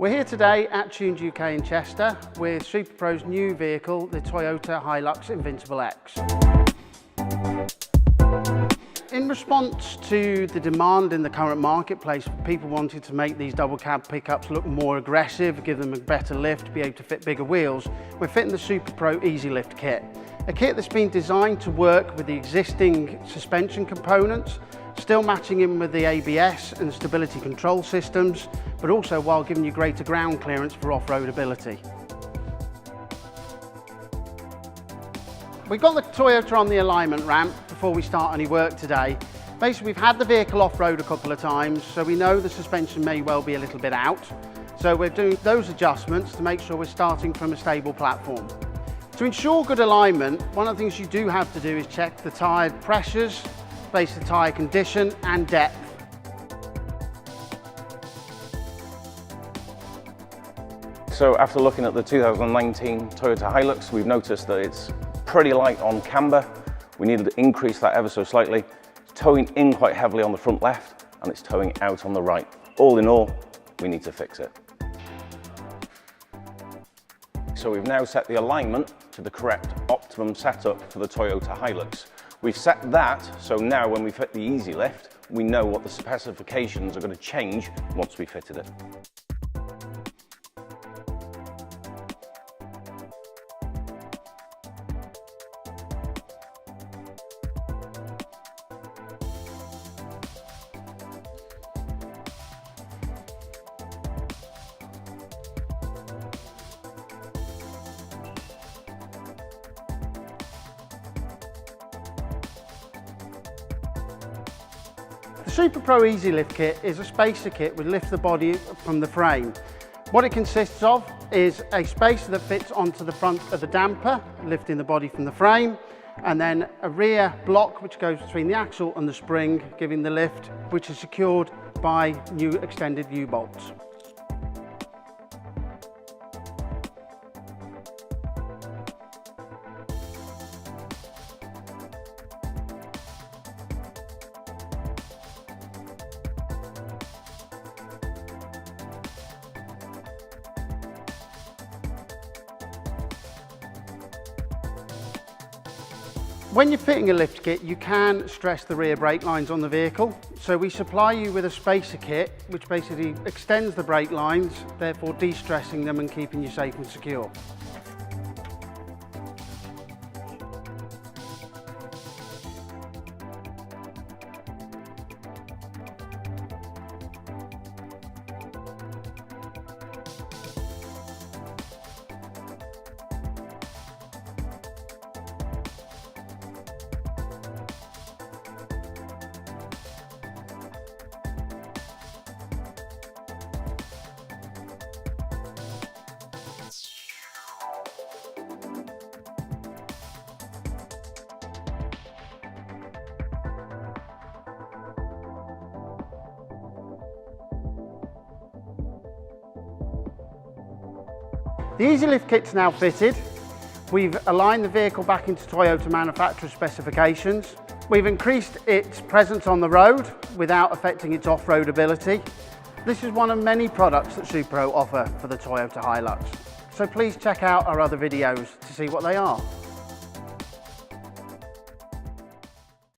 We're here today at Tunes UK in Chester with SuperPro's new vehicle, the Toyota Hilux InvincibleX. In response to the demand in the current marketplace for people wanting to make these double cab pickups look more aggressive, give them a better lift, be able to fit bigger wheels, we're fitting the SuperPro Easy Lift kit. A kit that's been designed to work with the existing suspension components, still matching in with the ABS and stability control systems, but also while giving you greater ground clearance for off-road ability. We've got the Toyota on the alignment ramp before we start any work today. Basically, we've had the vehicle off-road a couple of times, so we know the suspension may well be a little bit out. So we're doing those adjustments to make sure we're starting from a stable platform. To ensure good alignment, one of the things you do have to do is check the tyre pressures, based on tyre condition and depth. So after looking at the 2019 Toyota Hilux, we've noticed that it's pretty light on camber. We needed to increase that ever so slightly. It's towing in quite heavily on the front left and it's towing out on the right. All in all, we need to fix it. So we've now set the alignment to the correct optimum setup for the Toyota Hilux. We've set that so now when we fit the Easy Lift, we know what the specifications are going to change once we fitted it. The SuperPro Easy Lift kit is a spacer kit which lifts the body from the frame. What it consists of is a spacer that fits onto the front of the damper, lifting the body from the frame, and then a rear block which goes between the axle and the spring, giving the lift, which is secured by new extended U-bolts. When you're fitting a lift kit, you can stress the rear brake lines on the vehicle. So we supply you with a spacer kit, which basically extends the brake lines, therefore de-stressing them and keeping you safe and secure. The Easy Lift kit's now fitted. We've aligned the vehicle back into Toyota manufacturer specifications. We've increased its presence on the road without affecting its off-road ability. This is one of many products that SuperPro offer for the Toyota Hilux. So please check out our other videos to see what they are.